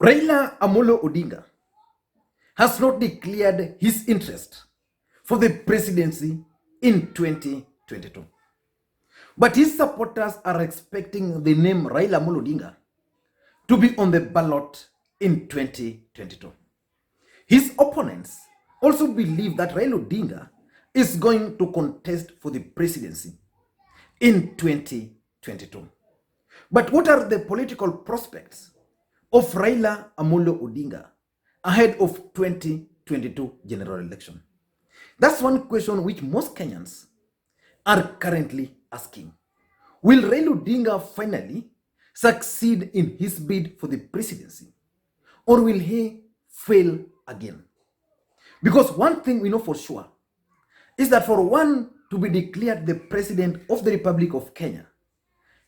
Raila Amolo Odinga has not declared his interest for the presidency in 2022. But his supporters are expecting the name Raila Amolo Odinga to be on the ballot in 2022. His opponents also believe that Raila Odinga is going to contest for the presidency in 2022. But what are the political prospects of Raila Amolo Odinga ahead of 2022 general election? That's one question which most Kenyans are currently asking. Will Raila Odinga finally succeed in his bid for the presidency, or will he fail again? Because one thing we know for sure is that for one to be declared the president of the Republic of Kenya,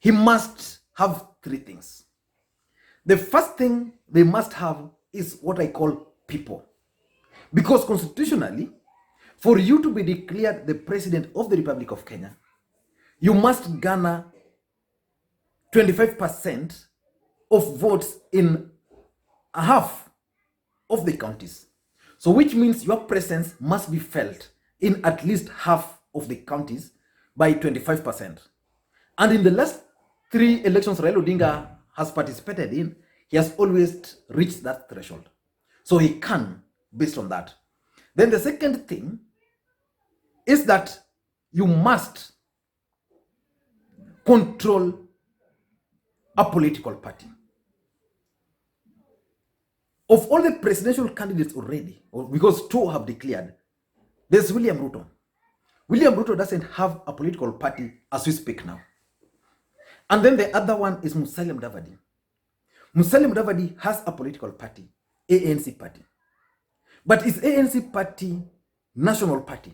he must have three things. The first thing they must have is what I call people. Because constitutionally, for you to be declared the president of the Republic of Kenya, you must garner 25% of votes in half of the counties. So which means your presence must be felt in at least half of the counties by 25%. And in the last 3 elections Raila Odinga has participated in, he has always reached that threshold. So he can, based on that. Then the second thing is that you must control a political party. Of all the presidential candidates already, because 2 have declared, there's William Ruto. William Ruto doesn't have a political party as we speak now. And then the other one is Musalia Mudavadi. Musalia Mudavadi has a political party, ANC party. But is ANC party national party?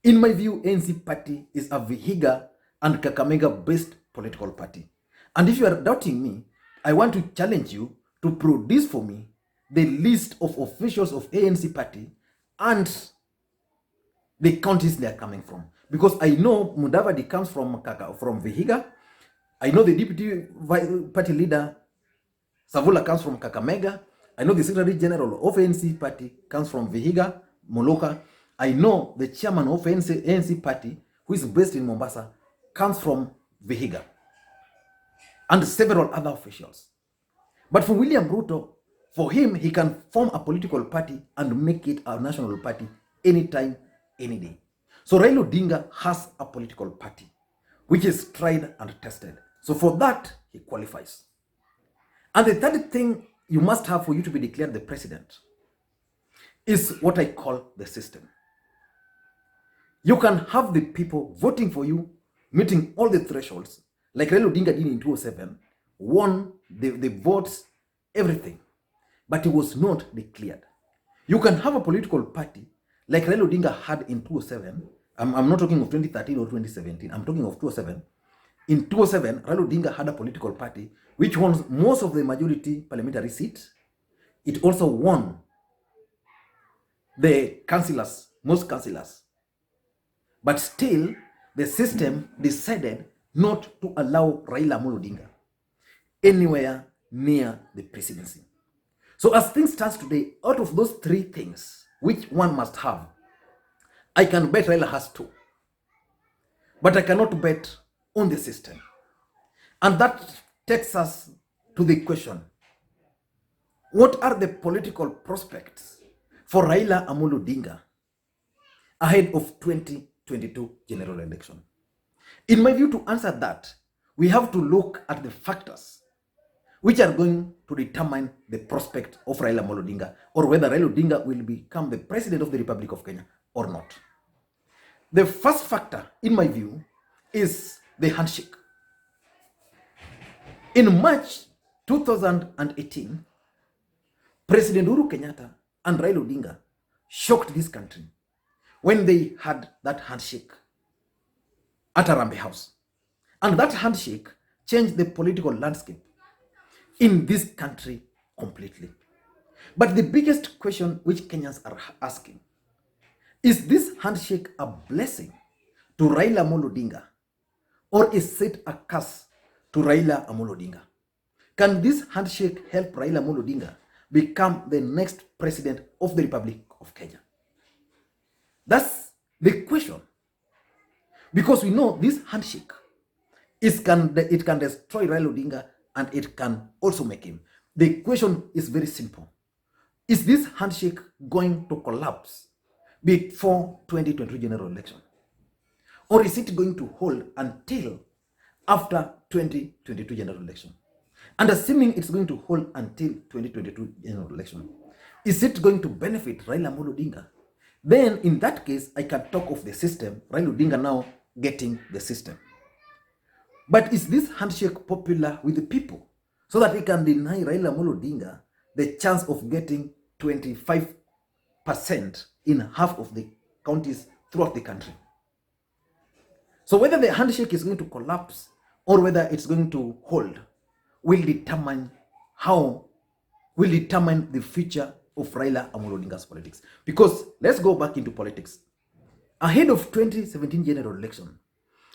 In my view, ANC party is a Vihiga and Kakamega-based political party. And if you are doubting me, I want to challenge you to produce for me the list of officials of ANC party and the counties they are coming from. Because I know Mudavadi comes from Vihiga. I know the deputy party leader, Savula, comes from Kakamega. I know the Secretary General of ANC party comes from Vihiga, Moloka. I know the chairman of ANC party, who is based in Mombasa, comes from Vihiga. And several other officials. But for William Ruto, for him, he can form a political party and make it a national party anytime, any day. So Raila Odinga has a political party, which is tried and tested. So for that, he qualifies. And the third thing you must have for you to be declared the president is what I call the system. You can have the people voting for you, meeting all the thresholds, like Raila Odinga did in 2007, won the votes, everything, but it was not declared. You can have a political party like Raila Odinga had in 2007. I'm not talking of 2013 or 2017. I'm talking of 2007. In 2007, Raila Odinga had a political party which won most of the majority parliamentary seats. It also won the councillors, most councillors. But still, the system decided not to allow Raila Amolo Odinga anywhere near the presidency. So as things stand today, out of those 3 things, which one must have, I can bet Raila has 2. But I cannot bet on the system. And that takes us to the question, what are the political prospects for Raila Amolo Odinga ahead of 2022 general election? In my view, to answer that, we have to look at the factors which are going to determine the prospect of Raila Amolo Odinga, or whether Raila Odinga will become the president of the Republic of Kenya or not. The first factor, in my view, is the handshake. In March 2018, President Uhuru Kenyatta and Raila Odinga shocked this country when they had that handshake at Harambee House. And that handshake changed the political landscape in this country completely. But the biggest question which Kenyans are asking, is this handshake a blessing to Raila Amolo Odinga, or is it a curse to Raila Amolo Odinga? Can this handshake help Raila Amolo Odinga become the next president of the Republic of Kenya? That's the question. Because we know this handshake it can destroy Raila Odinga and it can also make him. The question is very simple. Is this handshake going to collapse before 2023 general election? Or is it going to hold until after 2022 general election? And assuming it's going to hold until 2022 general election, is it going to benefit Raila Amolo Odinga? Then in that case, I can talk of the system, Raila Odinga now getting the system. But is this handshake popular with the people so that he can deny Raila Amolo Odinga the chance of getting 25% in half of the counties throughout the country? So whether the handshake is going to collapse or whether it's going to hold will determine the future of Raila Amolo Odinga's politics. Because let's go back into politics. Ahead of 2017 general election,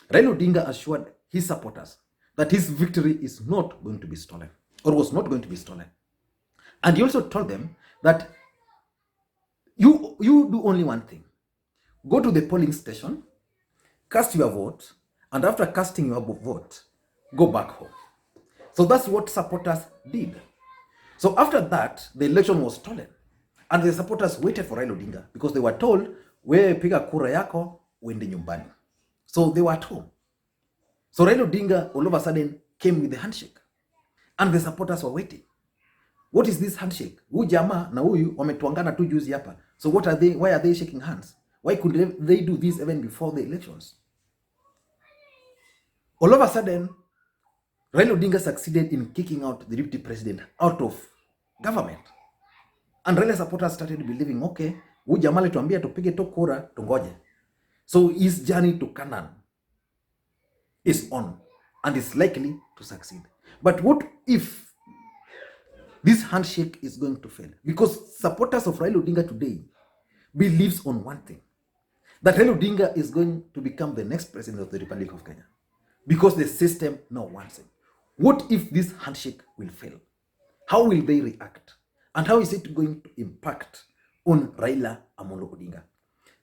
Raila Odinga assured his supporters that his victory is not going to be stolen or was not going to be stolen. And he also told them that you do only one thing. Go to the polling station, cast your vote, and after casting your vote, go back home. So that's what supporters did. So after that, the election was stolen. And the supporters waited for Raila Odinga because they were told, we piga kura yako, uende nyumbani. So they were at home. So Raila Odinga all of a sudden came with the handshake. And the supporters were waiting. What is this handshake? Huyu jamaa na huyu wametuangana tu juzi hapa. So why are they shaking hands? Why could they do this even before the elections? All of a sudden, Raila Odinga succeeded in kicking out the deputy president out of government. And Raila supporters started believing, okay, huyu jamaa alituambia tupige tu kura, tungoje. So his journey to Canaan is on and is likely to succeed. But what if this handshake is going to fail? Because supporters of Raila Odinga today believes on one thing, that Raila Odinga is going to become the next president of the Republic of Kenya. Because the system now wants it. What if this handshake will fail? How will they react? And how is it going to impact on Raila Amolo Odinga?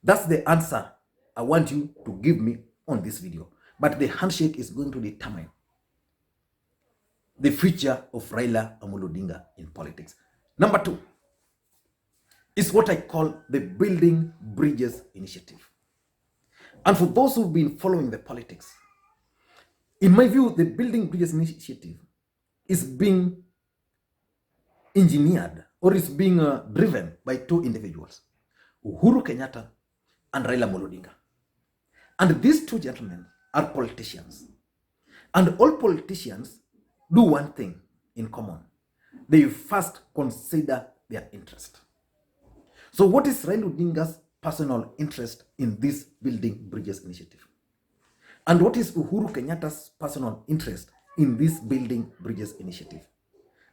That's the answer I want you to give me on this video. But the handshake is going to determine the future of Raila Amolo Odinga in politics. Number 2 is what I call the Building Bridges Initiative. And for those who've been following the politics, in my view, the Building Bridges Initiative is being engineered or is being driven by two individuals, Uhuru Kenyatta and Raila Amolo Odinga. And these two gentlemen are politicians. And all politicians do one thing in common. They first consider their interest. So what is Raila Odinga's personal interest in this Building Bridges Initiative? And what is Uhuru Kenyatta's personal interest in this Building Bridges Initiative?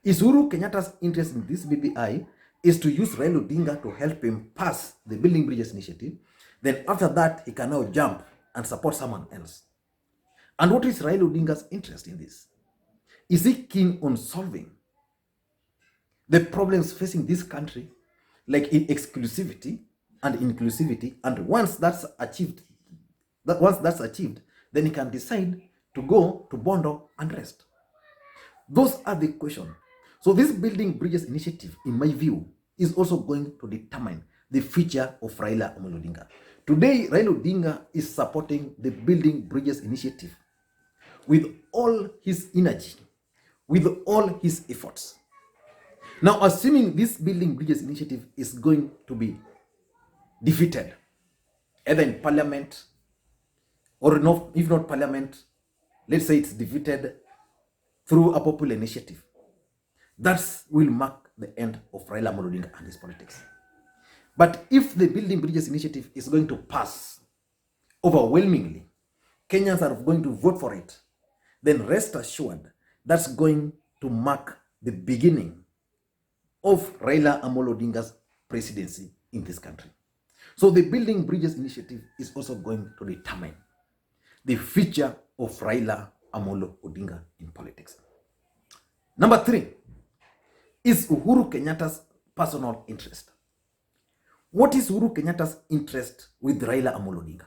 Is Uhuru Kenyatta's interest in this BBI is to use Raila Odinga to help him pass the Building Bridges Initiative. Then after that, he can now jump and support someone else. And what is Raila Odinga's interest in this? Is he keen on solving the problems facing this country, like in exclusivity and inclusivity? And once that's achieved, then he can decide to go to Bondo and rest. Those are the questions. So this Building Bridges Initiative, in my view, is also going to determine the future of Raila Amolo Odinga. Today, Raila Odinga is supporting the Building Bridges Initiative with all his energy, with all his efforts. Now, assuming this Building Bridges Initiative is going to be defeated, either in parliament or not, if not parliament, let's say it's defeated through a popular initiative, that will mark the end of Raila Amolo Odinga and his politics. But if the Building Bridges Initiative is going to pass overwhelmingly, Kenyans are going to vote for it, then rest assured that's going to mark the beginning of Raila Amolo Odinga's presidency in this country. So the Building Bridges Initiative is also going to determine the future of Raila Amolo Odinga in politics. Number 3 is Uhuru Kenyatta's personal interest. What is Uhuru Kenyatta's interest with Raila Amolo Odinga?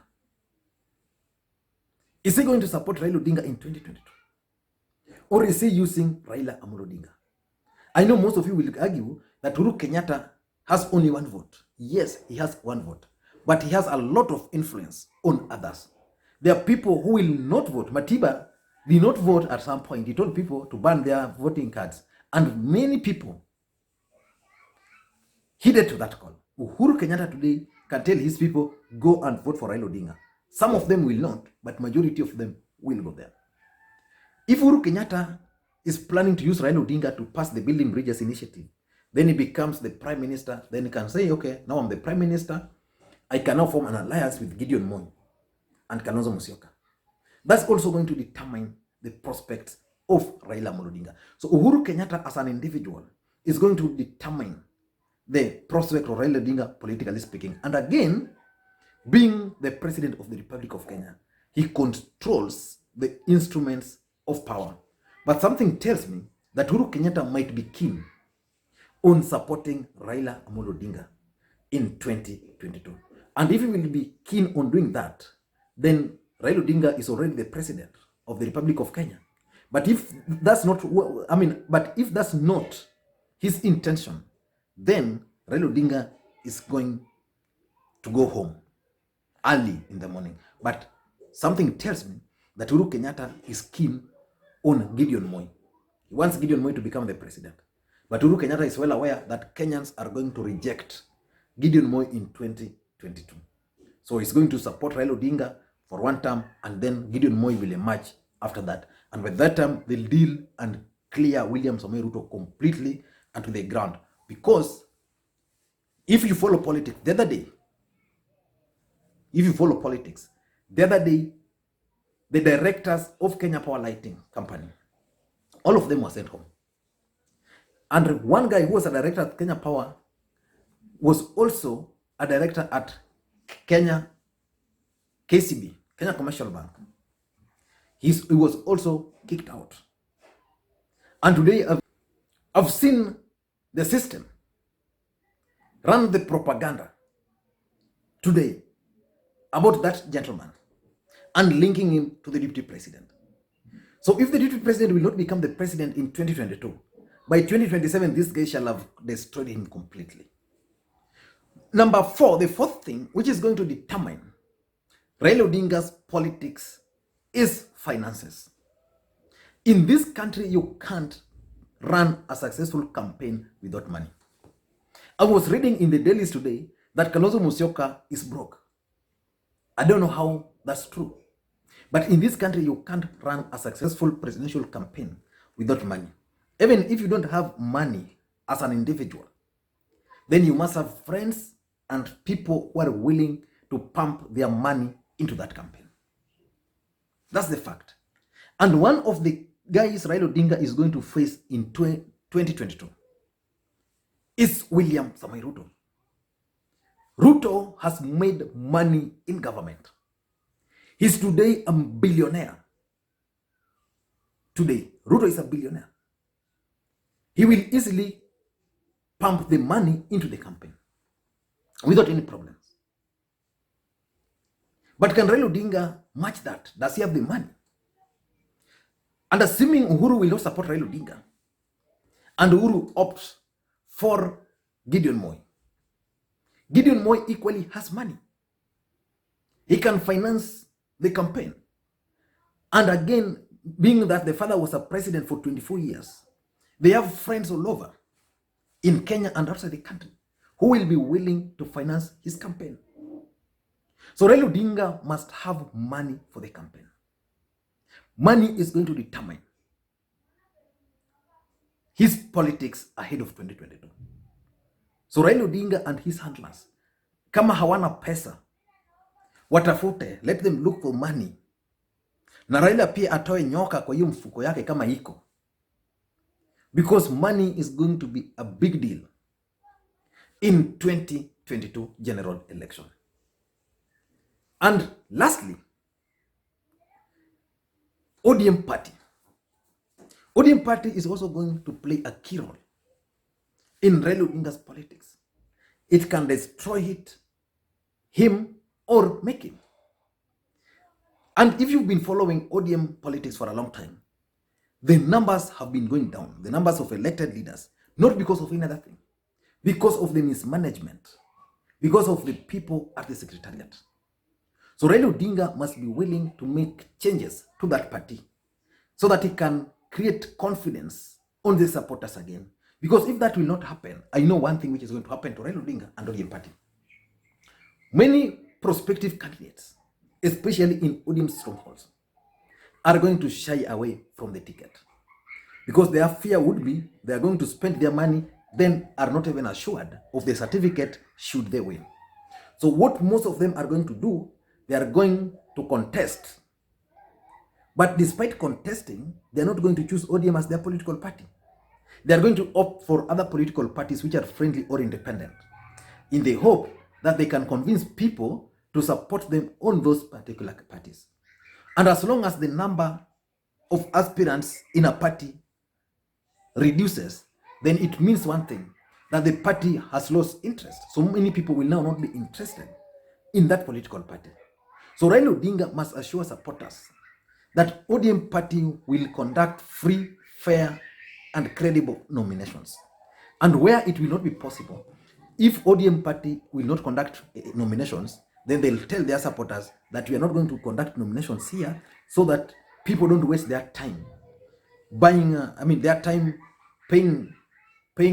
Is he going to support Raila Odinga in 2022? Or is he using Raila Amolo Odinga? I know most of you will argue that Uhuru Kenyatta has only one vote. Yes, he has one vote. But he has a lot of influence on others. There are people who will not vote. Matiba did not vote at some point. He told people to burn their voting cards. And many people heeded to that call. Uhuru Kenyatta today can tell his people, go and vote for Raila Odinga. Some of them will not, but majority of them will go there. If Uhuru Kenyatta is planning to use Raila Odinga to pass the Building Bridges initiative, then he becomes the prime minister. Then he can say, okay, now I'm the prime minister. I can now form an alliance with Gideon Moi and Kalonzo Musyoka. That's also going to determine the prospects of Raila Amolo Odinga. So Uhuru Kenyatta as an individual is going to determine the prospect of Raila Odinga, politically speaking. And again, being the president of the Republic of Kenya, he controls the instruments of power. But something tells me that Uhuru Kenyatta might be keen on supporting Raila Amolo Odinga in 2022. And if he will be keen on doing that, then Raila Odinga is already the president of the Republic of Kenya. But if that's not, if that's not his intention, then Raila Odinga is going to go home early in the morning. But something tells me that Uhuru Kenyatta is keen on Gideon Moi. He wants Gideon Moi to become the president. But Uhuru Kenyatta is well aware that Kenyans are going to reject Gideon Moi in 2022. So he's going to support Raila Odinga for one term, and then Gideon Moi will emerge after that. And by that time, they'll deal and clear William Ruto completely and to the ground. Because if you follow politics, the other day, the directors of Kenya Power Lighting Company, all of them were sent home. And one guy who was a director at Kenya Power was also a director at Kenya KCB, Kenya Commercial Bank. He was also kicked out. And today I've seen the system run the propaganda today about that gentleman and linking him to the deputy president. So if the deputy president will not become the president in 2022, by 2027, this guy shall have destroyed him completely. Number 4, the fourth thing, which is going to determine Raila Odinga's politics, is finances. In this country, you can't run a successful campaign without money. I was reading in the dailies today that Kalonzo Musyoka is broke. I don't know how that's true. But in this country, you can't run a successful presidential campaign without money. Even if you don't have money as an individual, then you must have friends and people who are willing to pump their money into that campaign. That's the fact. And one of the guys Raila Odinga is going to face in 2022 is William Ruto. Ruto has made money in government. He's today a billionaire. Today, Ruto is a billionaire. He will easily pump the money into the campaign without any problems. But can Raila Odinga match that? Does he have the money? And assuming Uhuru will not support Raila Odinga, and Uhuru opts for Gideon Moi, Gideon Moi equally has money. He can finance the campaign. And again, being that the father was a president for 24 years, they have friends all over in Kenya and outside the country who will be willing to finance his campaign. So Raila Odinga must have money for the campaign. Money is going to determine his politics ahead of 2022. So Raila Odinga and his handlers, kama hawana pesa, watafute, let them look for money. Na Raila pia atoe nyoka kwa hiyo mfuko yake kama iko. Because money is going to be a big deal in 2022 general election. And lastly, ODM party. ODM party is also going to play a key role in Raila Odinga's politics. It can destroy him or make him. And if you've been following ODM politics for a long time, the numbers have been going down, the numbers of elected leaders, not because of any other thing, because of the mismanagement, because of the people at the secretariat. So Raila Odinga must be willing to make changes to that party so that he can create confidence on the supporters again. Because if that will not happen, I know one thing which is going to happen to Raila Odinga and ODM party. Many prospective candidates, especially in ODM strongholds, are going to shy away from the ticket because their fear would be they are going to spend their money, then are not even assured of the certificate should they win. So what most of them are going to do, they are going to contest. But despite contesting, they are not going to choose ODM as their political party. They are going to opt for other political parties which are friendly or independent, in the hope that they can convince people to support them on those particular parties. And as long as the number of aspirants in a party reduces, then it means one thing, that the party has lost interest. So many people will now not be interested in that political party. So Raila Odinga must assure supporters that ODM party will conduct free, fair, and credible nominations. And where it will not be possible, if ODM party will not conduct nominations, then they'll tell their supporters that we are not going to conduct nominations here so that people don't waste their time buying, their time paying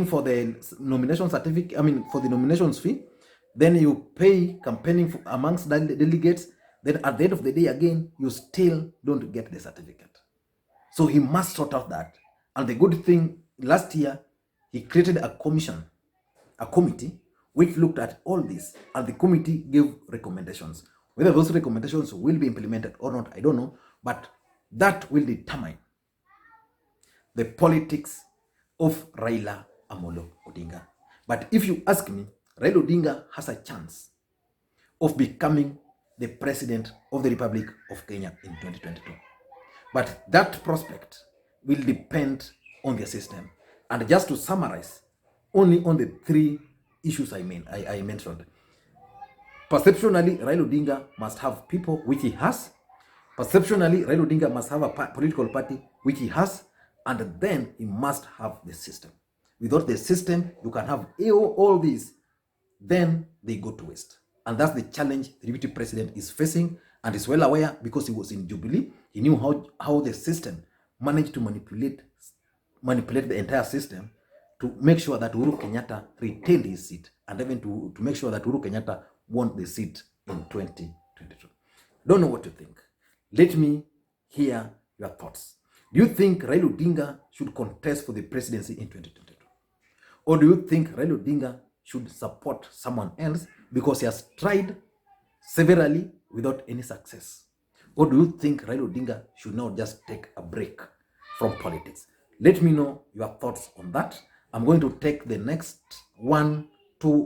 for the nomination certificate, for the nominations fee. Then you pay campaigning amongst the delegates. Then at the end of the day, again, you still don't get the certificate. So he must sort out that. And the good thing, last year, he created a committee, which looked at all this, and the committee gave recommendations. Whether those recommendations will be implemented or not, I don't know, but that will determine the politics of Raila Amolo Odinga. But if you ask me, Raila Odinga has a chance of becoming the president of the Republic of Kenya in 2022. But that prospect will depend on the system. And just to summarize, only on the three issues I mentioned. Perceptionally, Raila Odinga must have people, which he has. Perceptionally, Raila Odinga must have a political party, which he has. And then he must have the system. Without the system, you can have all these, then they go to waste. And that's the challenge the deputy president is facing, and is well aware because he was in Jubilee. He knew how the system managed to manipulate the entire system to make sure that Uhuru Kenyatta retained his seat, and even to make sure that Uhuru Kenyatta won the seat in 2022. Don't know what to think. Let me hear your thoughts. Do you think Raila Odinga should contest for the presidency in 2022? Or do you think Raila Odinga should support someone else because he has tried severally without any success? Or do you think Raila Odinga should now just take a break from politics? Let me know your thoughts on that. I'm going to take the next 1-2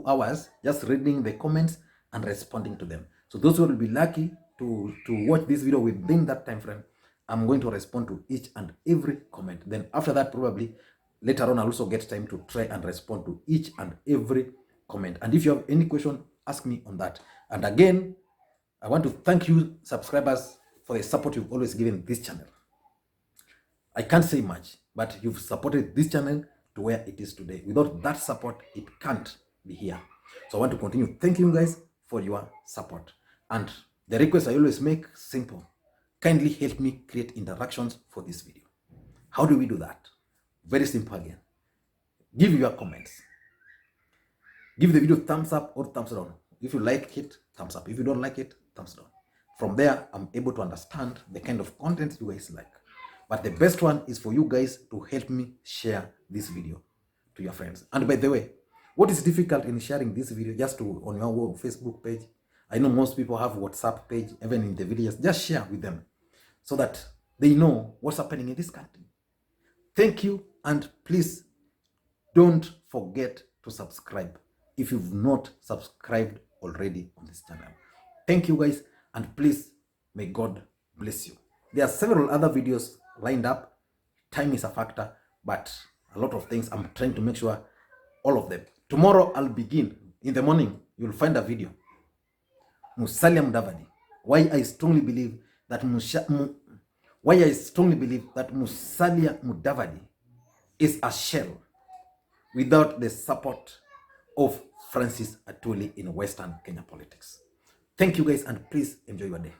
hours just reading the comments and responding to them. So those who will be lucky to watch this video within that time frame, I'm going to respond to each and every comment. Then after that, probably later on, I'll also get time to try and respond to each and every comment. And if you have any question, ask me on that. And again, I want to thank you, subscribers, for the support you've always given this channel. I can't say much, but you've supported this channel to where it is today. Without that support, it can't be here. So I want to continue thanking you guys for your support. And the request I always make, simple. Kindly help me create interactions for this video. How do we do that? Very simple again. Give your comments. Give the video thumbs up or thumbs down. If you like it, thumbs up. If you don't like it, thumbs down. From there, I'm able to understand the kind of content you guys like. But the best one is for you guys to help me share this video to your friends. And by the way, what is difficult in sharing this video just on your Facebook page? I know most people have WhatsApp page, even in the videos. Just share with them so that they know what's happening in this country. Thank you, and please don't forget to subscribe if you've not subscribed already on this channel. Thank you guys, and please, may God bless you. There are several other videos lined up. time is a factor, but a lot of things I'm trying to make sure all of them. Tomorrow I'll begin. In the morning, you'll find a video. Musalia Mudavadi. Why I strongly believe that Musalia Mudavadi is a shell without the support of Francis Atwoli in Western Kenya politics. Thank you guys, and please enjoy your day.